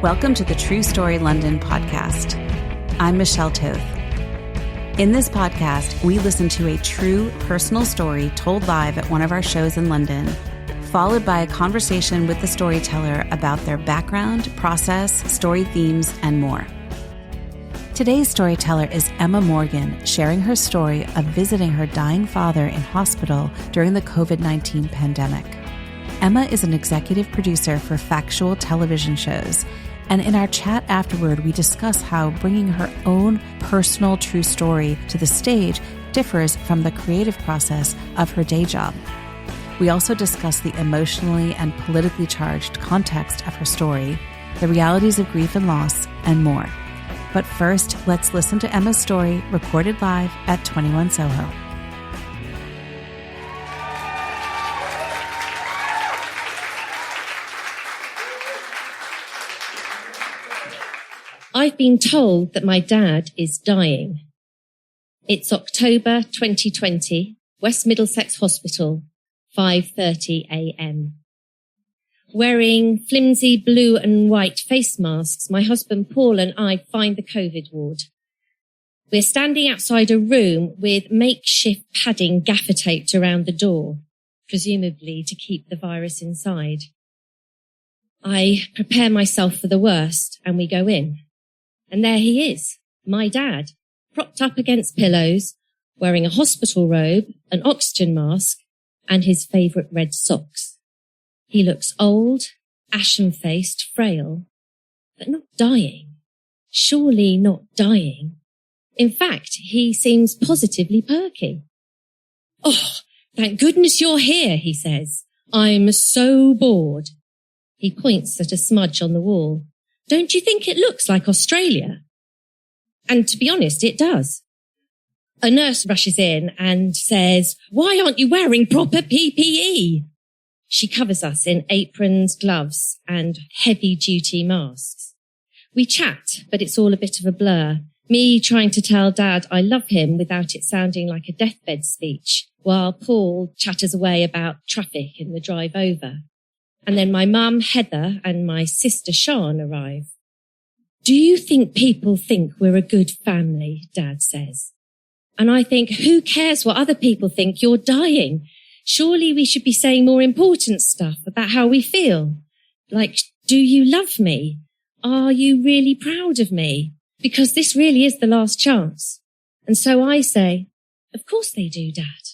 Welcome to the True Story London podcast. I'm Michelle Toth. In this podcast, we listen to a true personal story told live at one of our shows in London, followed by a conversation with the storyteller about their background, process, story themes, and more. Today's storyteller is Emma Morgan, sharing her story of visiting her dying father in hospital during the COVID-19 pandemic. Emma is an executive producer for factual television shows, and in our chat afterward, we discuss how bringing her own personal true story to the stage differs from the creative process of her day job. We also discuss the emotionally and politically charged context of her story, the realities of grief and loss, and more. But first, let's listen to Emma's story recorded live at 21 Soho. I've been told that my dad is dying. It's October 2020, West Middlesex Hospital, 5:30 a.m. Wearing flimsy blue and white face masks, my husband Paul and I find the COVID ward. We're standing outside a room with makeshift padding gaffer taped around the door, presumably to keep the virus inside. I prepare myself for the worst and we go in. And there he is, my dad, propped up against pillows, wearing a hospital robe, an oxygen mask, and his favourite red socks. He looks old, ashen-faced, frail, but not dying. Surely not dying. In fact, he seems positively perky. "Oh, thank goodness you're here," he says. "I'm so bored." He points at a smudge on the wall. "Don't you think it looks like Australia?" And to be honest, it does. A nurse rushes in and says, "Why aren't you wearing proper PPE?" She covers us in aprons, gloves, and heavy-duty masks. We chat, but it's all a bit of a blur. Me trying to tell Dad I love him without it sounding like a deathbed speech, while Paul chatters away about traffic in the drive over. And then my mum, Heather, and my sister, Sian, arrive. "Do you think people think we're a good family?" Dad says. And I think, who cares what other people think? You're dying. Surely we should be saying more important stuff about how we feel. Like, do you love me? Are you really proud of me? Because this really is the last chance. And so I say, of course they do, Dad.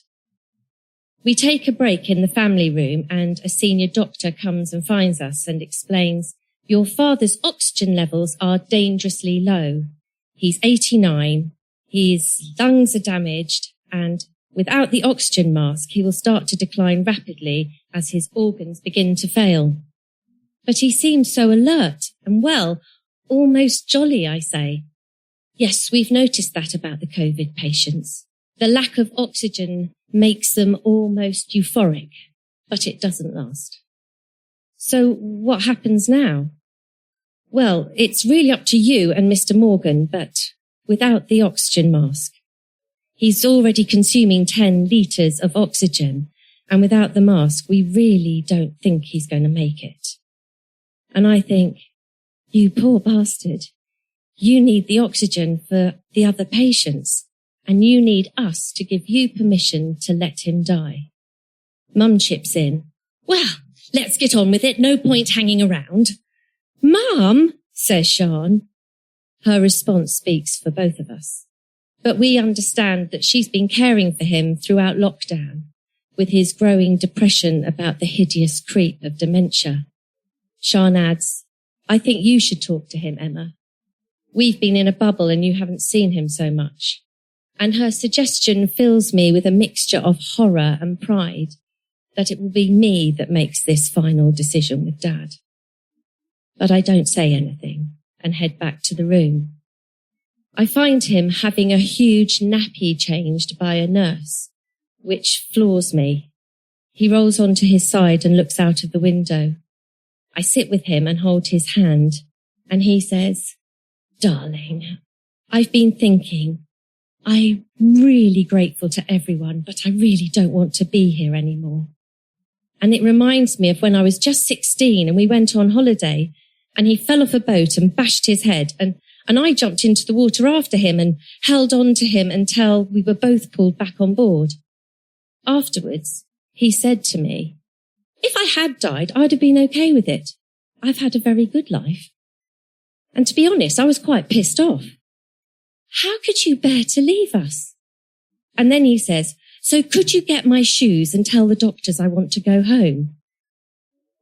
We take a break in the family room and a senior doctor comes and finds us and explains, "Your father's oxygen levels are dangerously low. He's 89, his lungs are damaged, and without the oxygen mask, he will start to decline rapidly as his organs begin to fail." But he seems so alert and well, almost jolly, I say. "Yes, we've noticed that about the COVID patients. The lack of oxygen makes them almost euphoric, but it doesn't last." "So what happens now?" "Well, it's really up to you and Mr. Morgan, but without the oxygen mask. He's already consuming 10 litres of oxygen, and without the mask, we really don't think he's going to make it." And I think, you poor bastard, you need the oxygen for the other patients. And you need us to give you permission to let him die. Mum chips in. "Well, let's get on with it. No point hanging around." "Mum," says Sian. Her response speaks for both of us. But we understand that she's been caring for him throughout lockdown, with his growing depression about the hideous creep of dementia. Sian adds, "I think you should talk to him, Emma. We've been in a bubble and you haven't seen him so much." And her suggestion fills me with a mixture of horror and pride that it will be me that makes this final decision with Dad. But I don't say anything and head back to the room. I find him having a huge nappy changed by a nurse, which floors me. He rolls onto his side and looks out of the window. I sit with him and hold his hand, and he says, "Darling, I've been thinking. I'm really grateful to everyone, but I really don't want to be here anymore." And it reminds me of when I was just 16 and we went on holiday and he fell off a boat and bashed his head. And I jumped into the water after him and held on to him until we were both pulled back on board. Afterwards, he said to me, if I had died, I'd have been okay with it. I've had a very good life. And to be honest, I was quite pissed off. How could you bear to leave us? And then he says, so could you get my shoes and tell the doctors I want to go home?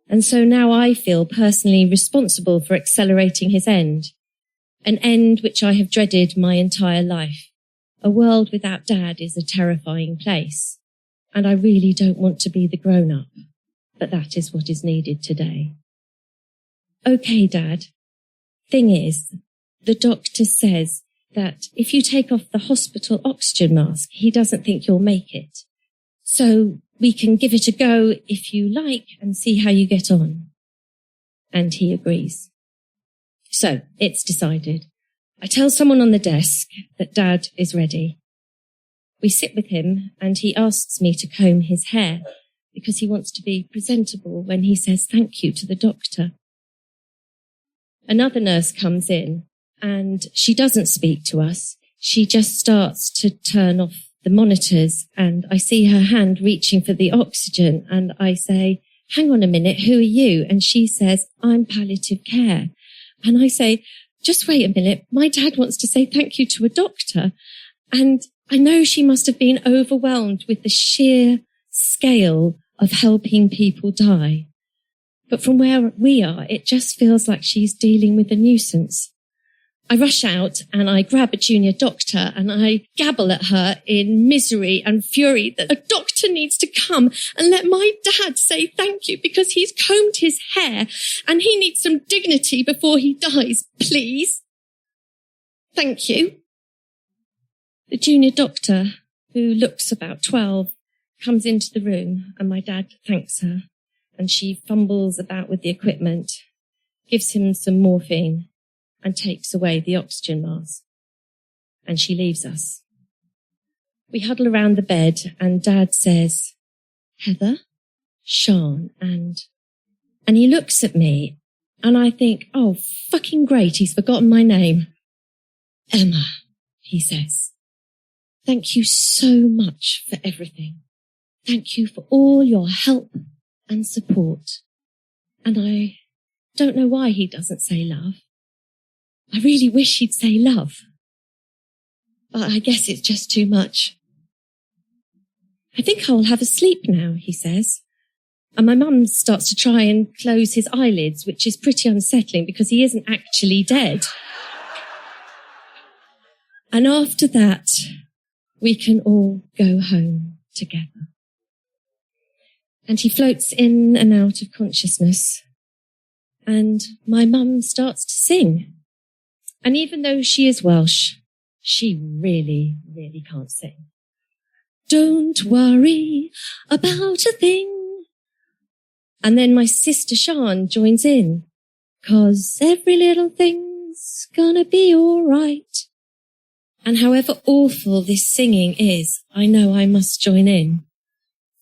And so now I feel personally responsible for accelerating his end, an end which I have dreaded my entire life. A world without Dad is a terrifying place, and I really don't want to be the grown-up, but that is what is needed today. Okay, Dad. Thing is, the doctor says that if you take off the hospital oxygen mask, he doesn't think you'll make it. So we can give it a go if you like and see how you get on. And he agrees. So it's decided. I tell someone on the desk that Dad is ready. We sit with him and he asks me to comb his hair because he wants to be presentable when he says thank you to the doctor. Another nurse comes in and she doesn't speak to us. She just starts to turn off the monitors and I see her hand reaching for the oxygen and I say, hang on a minute, who are you? And she says, I'm palliative care. And I say, just wait a minute, my dad wants to say thank you to a doctor. And I know she must have been overwhelmed with the sheer scale of helping people die. But from where we are, it just feels like she's dealing with a nuisance. I rush out and I grab a junior doctor and I gabble at her in misery and fury that a doctor needs to come and let my dad say thank you because he's combed his hair and he needs some dignity before he dies, please. Thank you. The junior doctor, who looks about 12, comes into the room and my dad thanks her and she fumbles about with the equipment, gives him some morphine and takes away the oxygen mask. And she leaves us. We huddle around the bed and Dad says, Heather, Sean, and he looks at me and I think, oh, fucking great, he's forgotten my name. Emma, he says, thank you so much for everything. Thank you for all your help and support. And I don't know why he doesn't say love. I really wish he'd say love. But I guess it's just too much. I think I'll have a sleep now, he says. And my mum starts to try and close his eyelids, which is pretty unsettling because he isn't actually dead. And after that, we can all go home together. And he floats in and out of consciousness. And my mum starts to sing. And even though she is Welsh, she really, really can't sing. Don't worry about a thing. And then my sister Sian joins in. 'Cause every little thing's gonna be all right. And however awful this singing is, I know I must join in.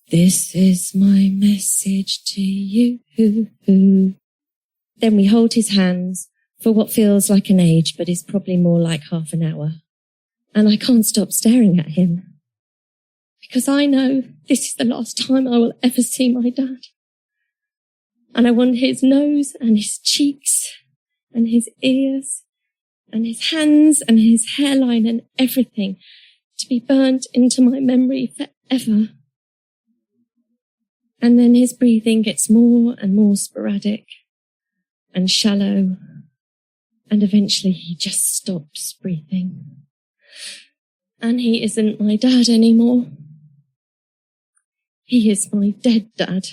This is my message to you. Then we hold his hands for what feels like an age, but is probably more like half an hour. And I can't stop staring at him. Because I know this is the last time I will ever see my dad. And I want his nose and his cheeks and his ears and his hands and his hairline and everything to be burnt into my memory forever. And then his breathing gets more and more sporadic and shallow. And eventually he just stops breathing. And he isn't my dad anymore. He is my dead dad.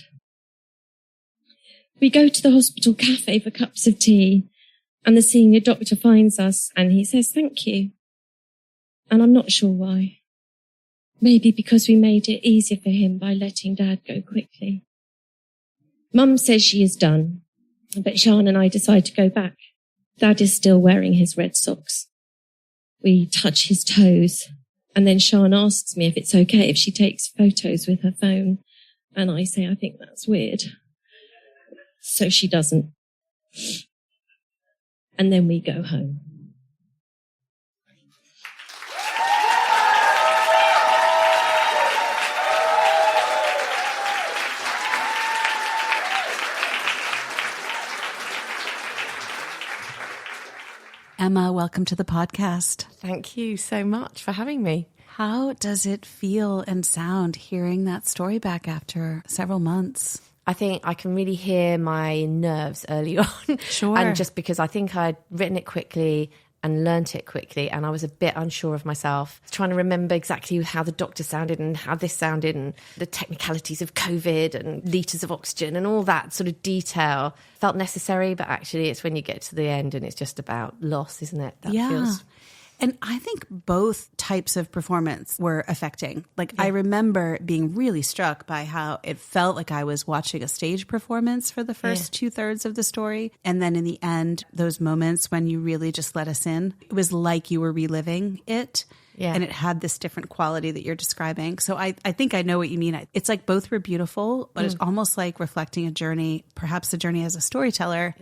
We go to the hospital cafe for cups of tea, and the senior doctor finds us and he says thank you. And I'm not sure why. Maybe because we made it easier for him by letting Dad go quickly. Mum says she is done, but Sian and I decide to go back. Dad is still wearing his red socks. We touch his toes, and then Sian asks me if it's okay if she takes photos with her phone, and I say I think that's weird. So she doesn't. and then we go home. Emma, welcome to the podcast. Thank you so much for having me. How does it feel and sound hearing that story back after several months? I think I can really hear my nerves early on. Sure. And just because I think I'd written it quickly and learnt it quickly, and I was a bit unsure of myself, trying to remember exactly how the doctor sounded and how this sounded and the technicalities of COVID and litres of oxygen and all that sort of detail felt necessary. But actually it's when you get to the end and it's just about loss, isn't it? That feels... And I think both types of performance were affecting. I remember being really struck by how it felt like I was watching a stage performance for the first 2/3 of the story. And then in the end, those moments when you really just let us in, it was like you were reliving it. Yeah. And it had this different quality that you're describing. So I think I know what you mean. It's like both were beautiful, but it's almost like reflecting a journey, perhaps a journey as a storyteller,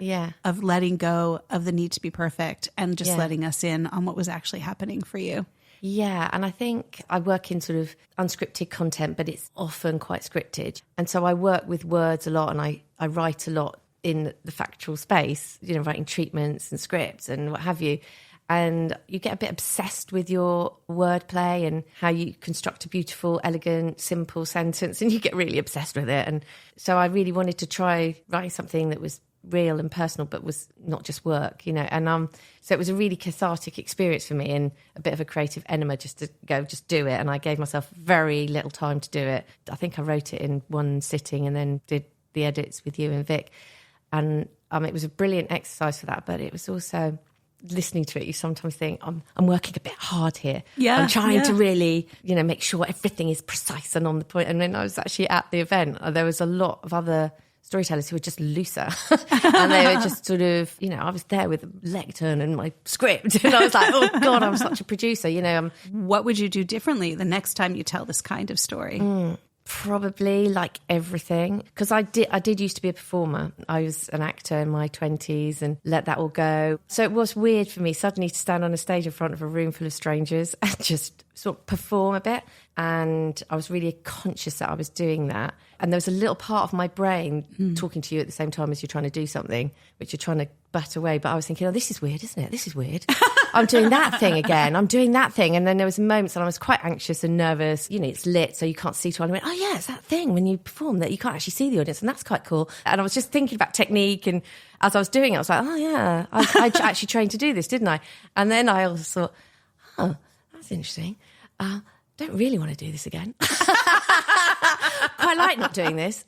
of letting go of the need to be perfect and just letting us in on what was actually happening for you. Yeah, and I think I work in sort of unscripted content, but it's often quite scripted. And so I work with words a lot, and I write a lot in the factual space, writing treatments and scripts and what have you. And you get a bit obsessed with your wordplay and how you construct a beautiful, elegant, simple sentence, and you get really obsessed with it. And so I really wanted to try writing something that was real and personal, but was not just work, And so it was a really cathartic experience for me and a bit of a creative enema just to go, just do it. And I gave myself very little time to do it. I think I wrote it in one sitting and then did the edits with you and Vic. And it was a brilliant exercise for that, but it was also... listening to it, you sometimes think, I'm working a bit hard here. Yeah, I'm trying to really, make sure everything is precise and on the point. And when I was actually at the event, there was a lot of other storytellers who were just looser. And they were just sort of, I was there with a lectern and my script. And I was like, oh God, I'm such a producer, What would you do differently the next time you tell this kind of story? Probably like everything, because I did used to be a performer. I was an actor in my 20s and let that all go. So it was weird for me suddenly to stand on a stage in front of a room full of strangers and just sort of perform a bit. And I was really conscious that I was doing that. And there was a little part of my brain talking to you at the same time as you're trying to do something, which you're trying to butt away. But I was thinking, oh, this is weird, isn't it? This is weird. I'm doing that thing again. I'm doing that thing. And then there was moments and I was quite anxious and nervous. It's lit, so you can't see to. And I went, oh yeah, it's that thing when you perform that you can't actually see the audience. And that's quite cool. And I was just thinking about technique. And as I was doing it, I was like, oh yeah, I actually trained to do this, didn't I? And then I also thought, oh, that's interesting. Don't really want to do this again. Quite like not doing this.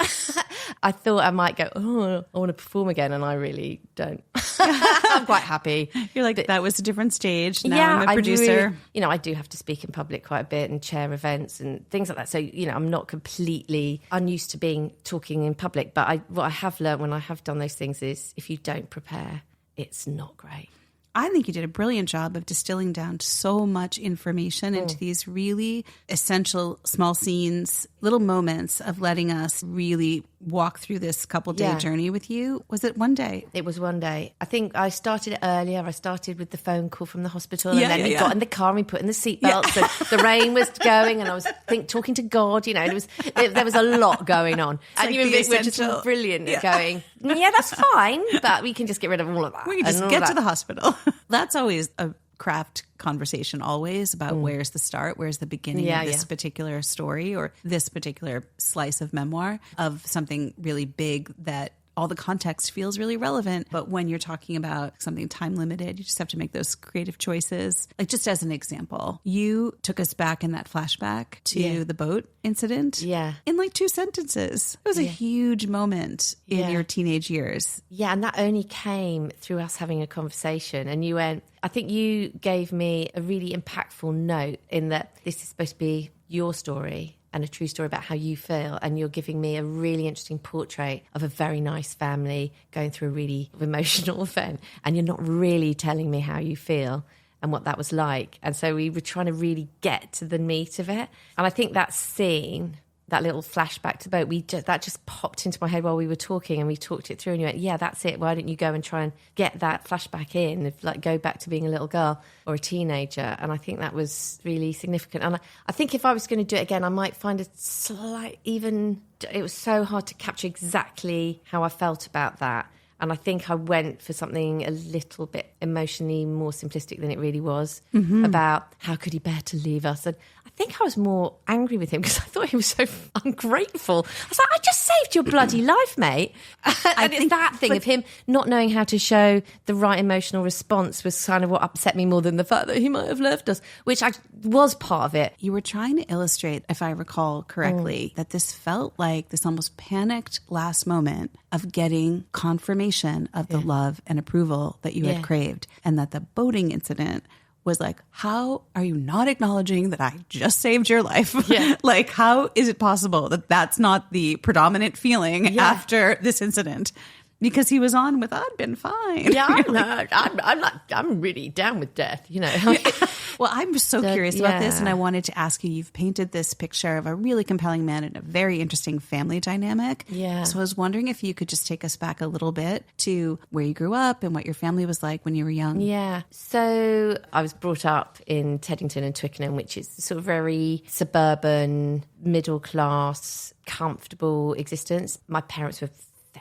I thought I might go, oh, I want to perform again, and I really don't. I'm quite happy. You're like, that was a different stage. Now I'm a producer. I do have to speak in public quite a bit and chair events and things like that. So, I'm not completely unused to talking in public. But what I have learned when I have done those things is if you don't prepare, it's not great. I think you did a brilliant job of distilling down so much information into these really essential small scenes, little moments of letting us really walk through this couple-day journey with you. Was it one day? It was one day. I think I started earlier. I started with the phone call from the hospital, and then we got in the car and we put in the seatbelts, and the rain was going, and I was talking to God. There was a lot going on. It's and you and Vic were just brilliant at going, yeah, that's fine, but we can just get rid of all of that. We can just get to the hospital. That's always a craft conversation always about where's the start, where's the beginning of this particular story or this particular slice of memoir of something really big that all the context feels really relevant. But when you're talking about something time limited, you just have to make those creative choices. Like just as an example, you took us back in that flashback to the boat incident in like 2 sentences. It was a huge moment in your teenage years. Yeah, and that only came through us having a conversation. And you went, I think you gave me a really impactful note in that this is supposed to be your story and a true story about how you feel, and you're giving me a really interesting portrait of a very nice family going through a really emotional event, and you're not really telling me how you feel and what that was like. And so we were trying to really get to the meat of it. And I think that scene that little flashback to the boat, that just popped into my head while we were talking, and we talked it through, and you went, yeah, that's it. Why don't you go and try and get that flashback in, like go back to being a little girl or a teenager? And I think that was really significant. And I think if I was going to do it again, I might find a slight, it was so hard to capture exactly how I felt about that. And I think I went for something a little bit emotionally more simplistic than it really was, about how could he bear to leave us. And I think I was more angry with him because I thought he was so ungrateful. I was like, I just saved your bloody life, mate. And it's that thing of him not knowing how to show the right emotional response was kind of what upset me more than the fact that he might have left us, which was part of it. You were trying to illustrate, if I recall correctly, that this felt like this almost panicked last moment of getting confirmation of the love and approval that you had craved, and that the boating incident was like, how are you not acknowledging that I just saved your life? Yeah. Like, how is it possible that that's not the predominant feeling after this incident? Because he was on with, I'd been fine. Yeah, I'm really down with death, you know. Well, I'm so curious about this, and I wanted to ask you, you've painted this picture of a really compelling man and a very interesting family dynamic. Yeah. So I was wondering if you could just take us back a little bit to where you grew up and what your family was like when you were young. Yeah. So I was brought up in Teddington and Twickenham, which is sort of very suburban, middle class, comfortable existence. My parents were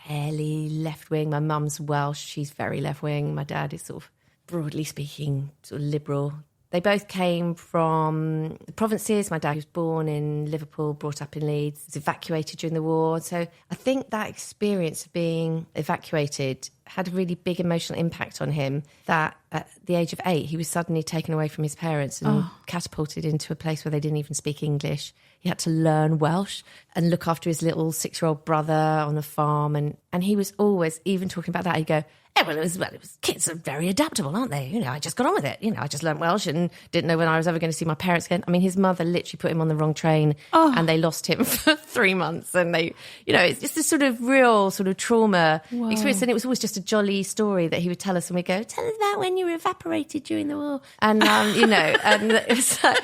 fairly left-wing. My mum's Welsh, she's very left-wing. My dad is sort of, broadly speaking, sort of liberal. They both came from the provinces. My dad was born in Liverpool, brought up in Leeds, was evacuated during the war. So I think that experience of being evacuated had a really big emotional impact on him, that at the age of 8, he was suddenly taken away from his parents and catapulted into a place where they didn't even speak English. He had to learn Welsh and look after his little 6-year-old brother on the farm. And he was always, even talking about that, he'd go, it was kids are very adaptable, aren't they? You know, I just got on with it. You know, I just learnt Welsh and didn't know when I was ever going to see my parents again. I mean, his mother literally put him on the wrong train and they lost him for 3 months. And they, you know, it's just this sort of real sort of trauma experience. And it was always just a jolly story that he would tell us, and we'd go, tell us about when you were evaporated during the war. And, you know, and it was like,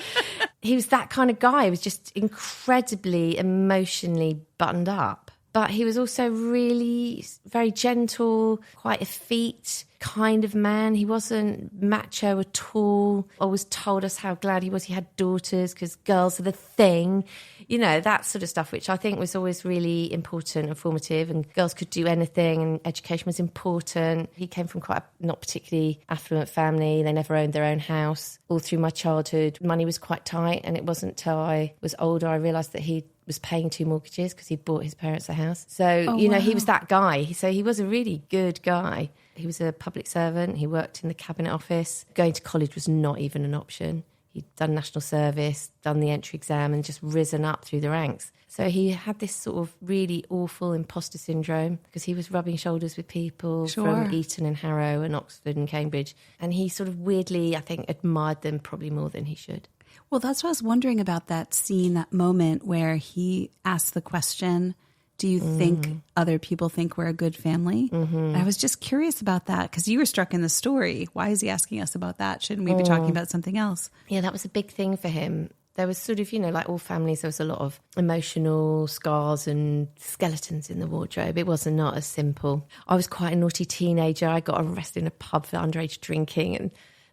he was that kind of guy. He was just incredibly emotionally buttoned up. But he was also really very gentle, quite effete kind of man. He wasn't macho at all. Always told us how glad he was he had daughters because girls are the thing. You know, that sort of stuff, which I think was always really important and formative, and girls could do anything and education was important. He came from quite a not particularly affluent family. They never owned their own house. All through my childhood, money was quite tight, and it wasn't till I was older I realised that he was paying 2 mortgages because he'd bought his parents a house. So, you know, he was that guy. So he was a really good guy. He was a public servant. He worked in the cabinet office. Going to college was not even an option. He'd done national service, done the entry exam, and just risen up through the ranks. So he had this sort of really awful imposter syndrome because he was rubbing shoulders with people from Eton and Harrow and Oxford and Cambridge. And he sort of weirdly, I think, admired them probably more than he should. Well, that's what I was wondering about, that scene, that moment where he asked the question, do you think other people think we're a good family? And I was just curious about that because you were struck in the story. Why is he asking us about that? Shouldn't we be talking about something else? Yeah, that was a big thing for him. There was sort of, you know, like all families, there was a lot of emotional scars and skeletons in the wardrobe. It was not as simple. I was quite a naughty teenager. I got arrested in a pub for underage drinking, and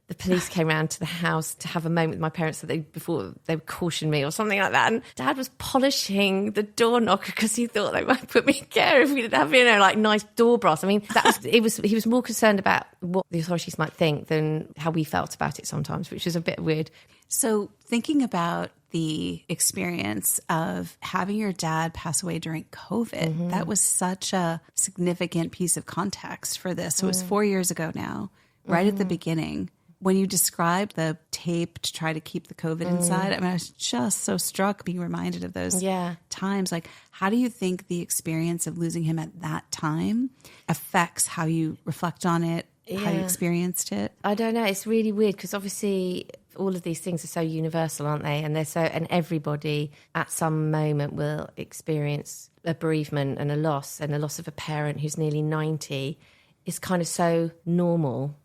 the police came round to the house to have a moment with my parents before they would caution me or something like that. And Dad was polishing the door knocker because he thought they might put me in care if we didn't have, you know, like nice door brass. I mean, he was more concerned about what the authorities might think than how we felt about it sometimes, which is a bit weird. So thinking about the experience of having your dad pass away during COVID, that was such a significant piece of context for this. So it was 4 years ago now, right at the beginning. When you described the tape to try to keep the COVID inside, I mean, I was just so struck being reminded of those times. Like, how do you think the experience of losing him at that time affects how you reflect on it, how you experienced it? I don't know. It's really weird because obviously all of these things are so universal, aren't they? And and everybody at some moment will experience a bereavement and a loss of a parent who's nearly 90 is kind of so normal.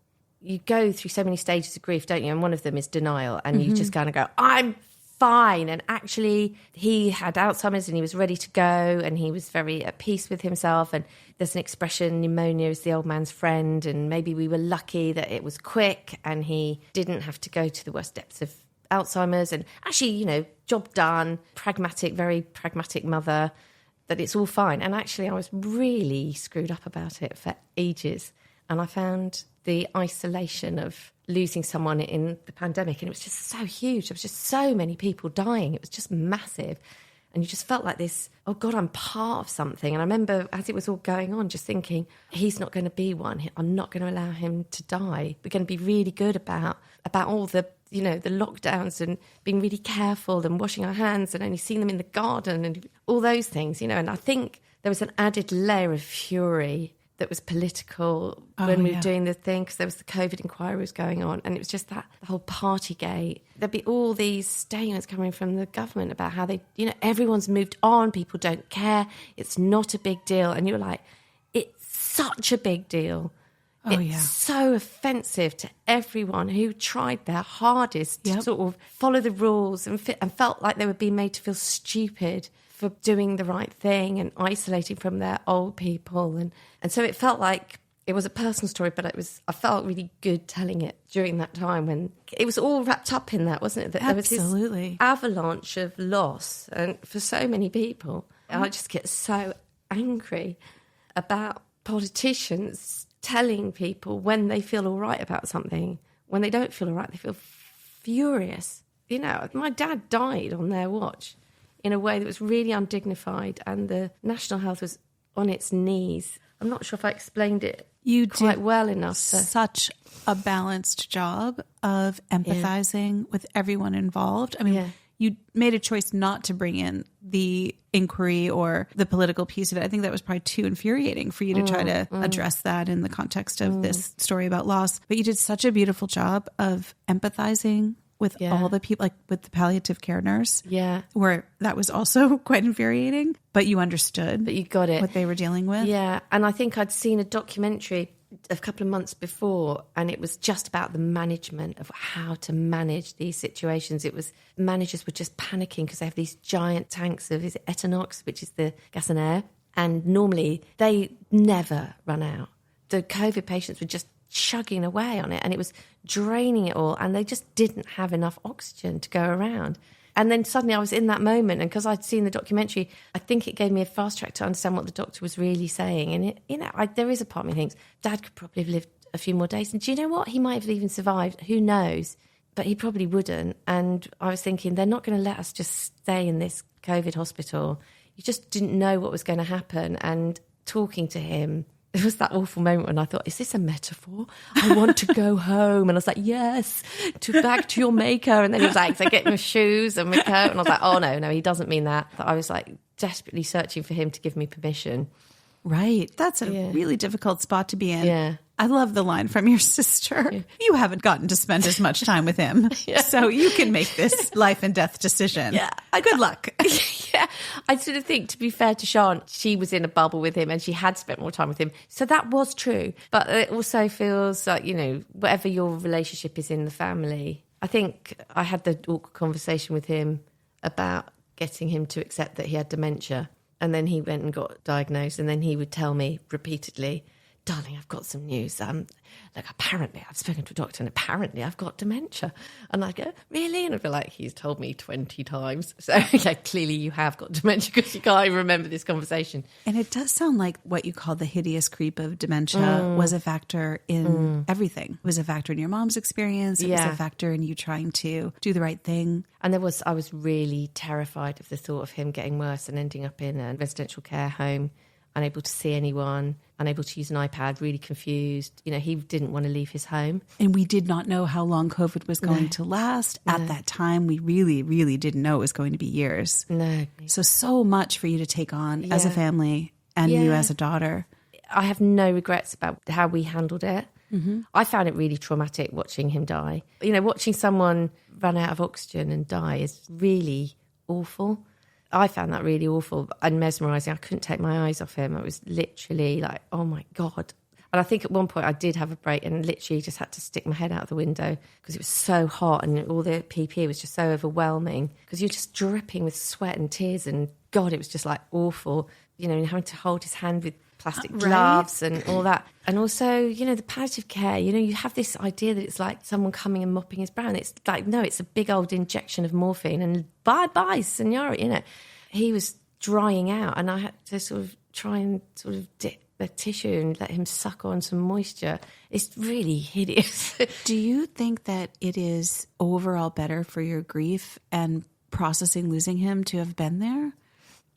You go through so many stages of grief, don't you? And one of them is denial. And you just kind of go, I'm fine. And actually, he had Alzheimer's and he was ready to go and he was very at peace with himself. And there's an expression, pneumonia is the old man's friend. And maybe we were lucky that it was quick and he didn't have to go to the worst depths of Alzheimer's. And actually, you know, job done, pragmatic, very pragmatic mother, that it's all fine. And actually, I was really screwed up about it for ages. And I found the isolation of losing someone in the pandemic, and it was just so huge. There was just so many people dying. It was just massive. And you just felt like this, oh God, I'm part of something. And I remember as it was all going on, just thinking, he's not going to be one. I'm not going to allow him to die. We're going to be really good about all the, you know, the lockdowns and being really careful and washing our hands and only seeing them in the garden and all those things, you know. And I think there was an added layer of fury that was political when we were doing the thing, because there was the COVID inquiry was going on, and it was just that the whole Partygate. There'd be all these statements coming from the government about how they, you know, everyone's moved on, people don't care, it's not a big deal. And you're like, it's such a big deal. It's so offensive to everyone who tried their hardest to sort of follow the rules and felt like they were being made to feel stupid for doing the right thing and isolating from their old people. And so it felt like it was a personal story, but I felt really good telling it during that time when it was all wrapped up in that, wasn't it? That Absolutely. There was this avalanche of loss and for so many people. And I just get so angry about politicians telling people when they feel all right about something. When they don't feel all right, they feel furious. You know, my dad died on their watch in a way that was really undignified, and the National Health was on its knees. I'm not sure if I explained it quite well enough. Such a balanced job of empathizing with everyone involved. I mean, you made a choice not to bring in the inquiry or the political piece of it. I think that was probably too infuriating for you to try to address that in the context of this story about loss. But you did such a beautiful job of empathizing with all the people, like with the palliative care nurse. Yeah. Where that was also quite infuriating, but you understood. But you got it. What they were dealing with. Yeah. And I think I'd seen a documentary a couple of months before, and it was just about the management of how to manage these situations. It was, managers were just panicking because they have these giant tanks of, is it Etanox, which is the gas and air? And normally they never run out. The COVID patients were just chugging away on it, and it was draining it all, and they just didn't have enough oxygen to go around. And then suddenly I was in that moment, and because I'd seen the documentary, I think it gave me a fast track to understand what the doctor was really saying. And, there is a part of me thinks, Dad could probably have lived a few more days. And do you know what? He might have even survived. Who knows? But he probably wouldn't. And I was thinking, they're not going to let us just stay in this COVID hospital. You just didn't know what was going to happen. And talking to him, it was that awful moment when I thought, is this a metaphor? I want to go home. And I was like, yes, back to your maker. And then he was like, so get my shoes and my coat. And I was like, oh, no, he doesn't mean that. But I was like desperately searching for him to give me permission. Right. That's a really difficult spot to be in. Yeah. I love the line from your sister. Yeah. You haven't gotten to spend as much time with him. So you can make this life and death decision. Yeah. Good luck. Yeah. I sort of think, to be fair to Sian, she was in a bubble with him and she had spent more time with him. So that was true. But it also feels like, whatever your relationship is in the family. I think I had the awkward conversation with him about getting him to accept that he had dementia. And then he went and got diagnosed, and then he would tell me repeatedly, darling, I've got some news. Apparently I've spoken to a doctor and apparently I've got dementia. And I'd go, really? And I'd be like, he's told me 20 times. So clearly you have got dementia because you can't even remember this conversation. And it does sound like what you call the hideous creep of dementia was a factor in everything. It was a factor in your mom's experience. It was a factor in you trying to do the right thing. And I was really terrified of the thought of him getting worse and ending up in a residential care home, unable to see anyone, unable to use an iPad, really confused. He didn't want to leave his home. And we did not know how long COVID was going to last. At that time, we really, really didn't know it was going to be years. No. So much for you to take on as a family and you as a daughter. I have no regrets about how we handled it. Mm-hmm. I found it really traumatic watching him die. Watching someone run out of oxygen and die is really awful. I found that really awful and mesmerising. I couldn't take my eyes off him. I was literally like, oh my God. And I think at one point I did have a break and literally just had to stick my head out the window because it was so hot and all the PPE was just so overwhelming because you're just dripping with sweat and tears and God, it was just like awful. You know, having to hold his hand with plastic gloves and all that. And also, you know, the palliative care, you know, you have this idea that it's like someone coming and mopping his brow. And it's like, no, it's a big old injection of morphine and bye-bye, seniority, you know. He was drying out and I had to sort of try and sort of dip the tissue and let him suck on some moisture. It's really hideous. Do you think that it is overall better for your grief and processing losing him to have been there?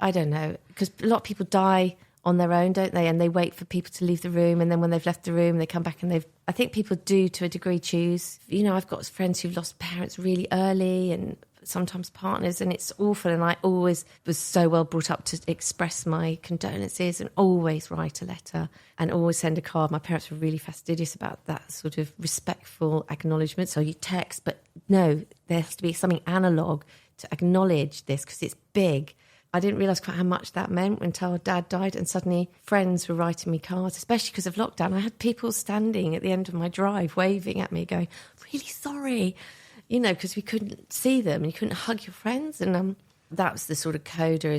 I don't know, because a lot of people die on their own, don't they? And they wait for people to leave the room, and then when they've left the room, they come back and I think people do, to a degree, choose. You know, I've got friends who've lost parents really early and sometimes partners, and it's awful. And I always was so well brought up to express my condolences and always write a letter and always send a card. My parents were really fastidious about that sort of respectful acknowledgement. So you text, but no, there has to be something analogue to acknowledge this because it's big. I didn't realise quite how much that meant until Dad died, and suddenly friends were writing me cards, especially because of lockdown. I had people standing at the end of my drive waving at me going, really sorry, you know, because we couldn't see them and you couldn't hug your friends. And that was the sort of coda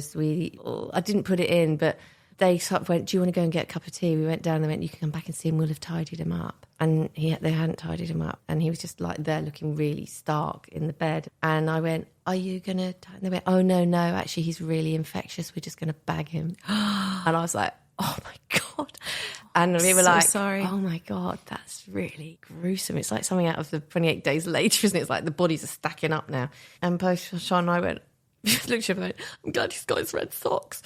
I didn't put it in, but they sort of went, do you want to go and get a cup of tea? We went down and they went, you can come back and see him, we'll have tidied him up. And they hadn't tidied him up. And he was just like there looking really stark in the bed. And I went, are you going to... And they went, oh, no, actually, he's really infectious. We're just going to bag him. And I was like, oh, my God. And we were so like, sorry. Oh, my God, that's really gruesome. It's like something out of the 28 Days Later, isn't it? It's like the bodies are stacking up now. And both Sean and I went... looked at him and went, I'm glad he's got his red socks.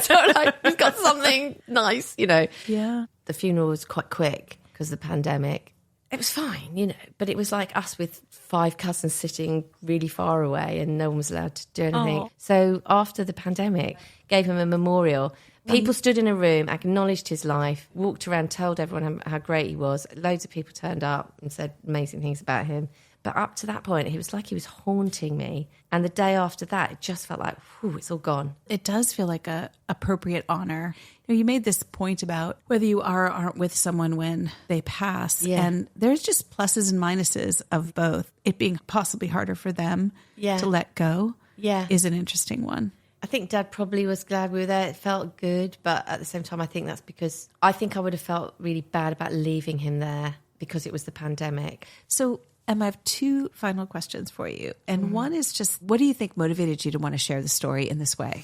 So like, he's got something nice, you know. Yeah. The funeral was quite quick because of the pandemic. It was fine, you know, but it was like us with 5 cousins sitting really far away and no one was allowed to do anything. Oh. So after the pandemic, gave him a memorial. People stood in a room, acknowledged his life, walked around, told everyone how great he was. Loads of people turned up and said amazing things about him. But up to that point, he was like he was haunting me. And the day after that, it just felt like, whew, it's all gone. It does feel like a appropriate honor. You know, you made this point about whether you are or aren't with someone when they pass. Yeah. And there's just pluses and minuses of both. It being possibly harder for them to let go is an interesting one. I think Dad probably was glad we were there. It felt good. But at the same time, I think that's because I think I would have felt really bad about leaving him there because it was the pandemic. So... I have 2 final questions for you. And one is just, what do you think motivated you to want to share the story in this way?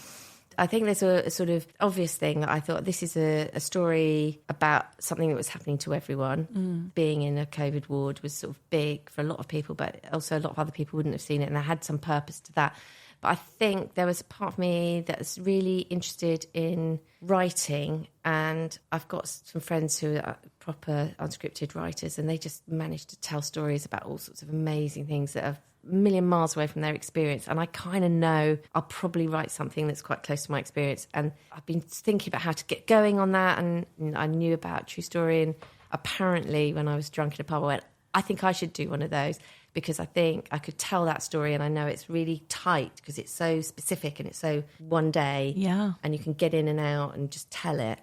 I think there's a sort of obvious thing that I thought this is a story about something that was happening to everyone. Being in a COVID ward was sort of big for a lot of people, but also a lot of other people wouldn't have seen it. And I had some purpose to that. But I think there was a part of me that's really interested in writing, and I've got some friends who are proper unscripted writers, and they just manage to tell stories about all sorts of amazing things that are a million miles away from their experience. And I kind of know I'll probably write something that's quite close to my experience. And I've been thinking about how to get going on that, and I knew about True Story, and apparently when I was drunk in a pub, I went, I think I should do one of those, because I think I could tell that story, and I know it's really tight because it's so specific and it's so one day. Yeah. And you can get in and out and just tell it.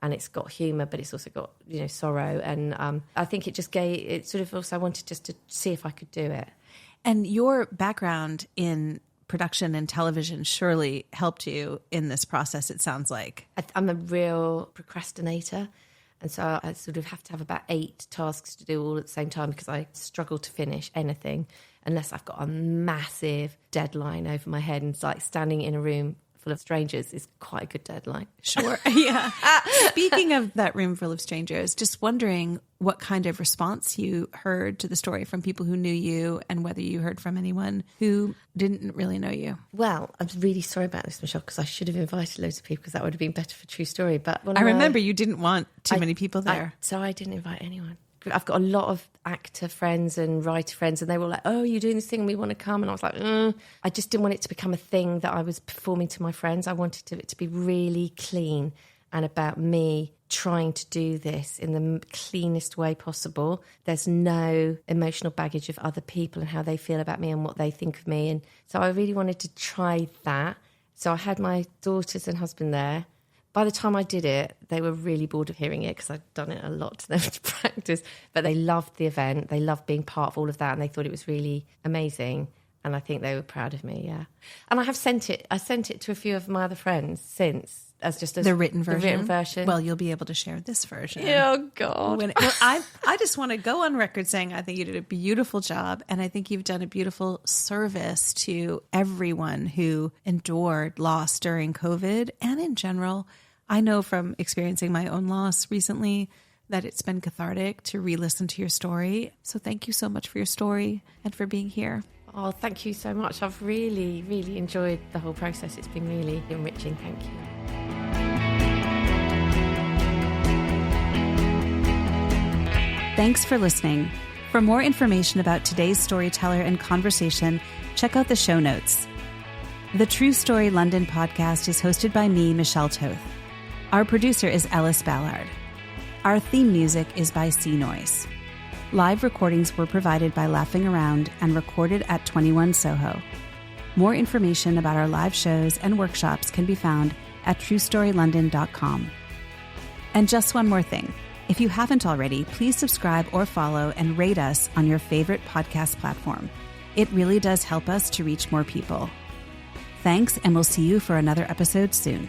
And it's got humour, but it's also got, you know, sorrow. And I think it just gave, it sort of also, I wanted just to see if I could do it. And your background in production and television surely helped you in this process, it sounds like. I'm a real procrastinator. And so I sort of have to have about 8 tasks to do all at the same time because I struggle to finish anything unless I've got a massive deadline over my head. And it's like standing in a room full of strangers is quite a good deadline. Sure, yeah. Speaking of that room full of strangers, just wondering what kind of response you heard to the story from people who knew you, and whether you heard from anyone who didn't really know you. Well, I'm really sorry about this, Michelle, because I should have invited loads of people because that would have been better for True Story. But I remember you didn't want too many people there. So I didn't invite anyone. I've got a lot of actor friends and writer friends, and they were like, oh, you're doing this thing and we want to come. And I was like, I just didn't want it to become a thing that I was performing to my friends. I wanted it to be really clean and about me trying to do this in the cleanest way possible. There's no emotional baggage of other people and how they feel about me and what they think of me. And so I really wanted to try that. So I had my daughters and husband there, By the time I did it, they were really bored of hearing it because I'd done it a lot to them to practice. But they loved the event. They loved being part of all of that, and they thought it was really amazing. And I think they were proud of me, yeah. And I have sent it. I sent it to a few of my other friends since. As just the written version. The written version. Well, you'll be able to share this version. Oh God! I just want to go on record saying I think you did a beautiful job, and I think you've done a beautiful service to everyone who endured loss during COVID and in general. I know from experiencing my own loss recently that it's been cathartic to re-listen to your story. So thank you so much for your story and for being here. Oh, thank you so much. I've really, really enjoyed the whole process. It's been really enriching. Thank you. Thanks for listening. For more information about today's storyteller and conversation, check out the show notes. The True Story London podcast is hosted by me, Michelle Toth. Our producer is Ellis Ballard. Our theme music is by Sea Noise. Live recordings were provided by Laughing Around and recorded at 21 Soho. More information about our live shows and workshops can be found at truestorylondon.com. And just one more thing. If you haven't already, please subscribe or follow and rate us on your favorite podcast platform. It really does help us to reach more people. Thanks, and we'll see you for another episode soon.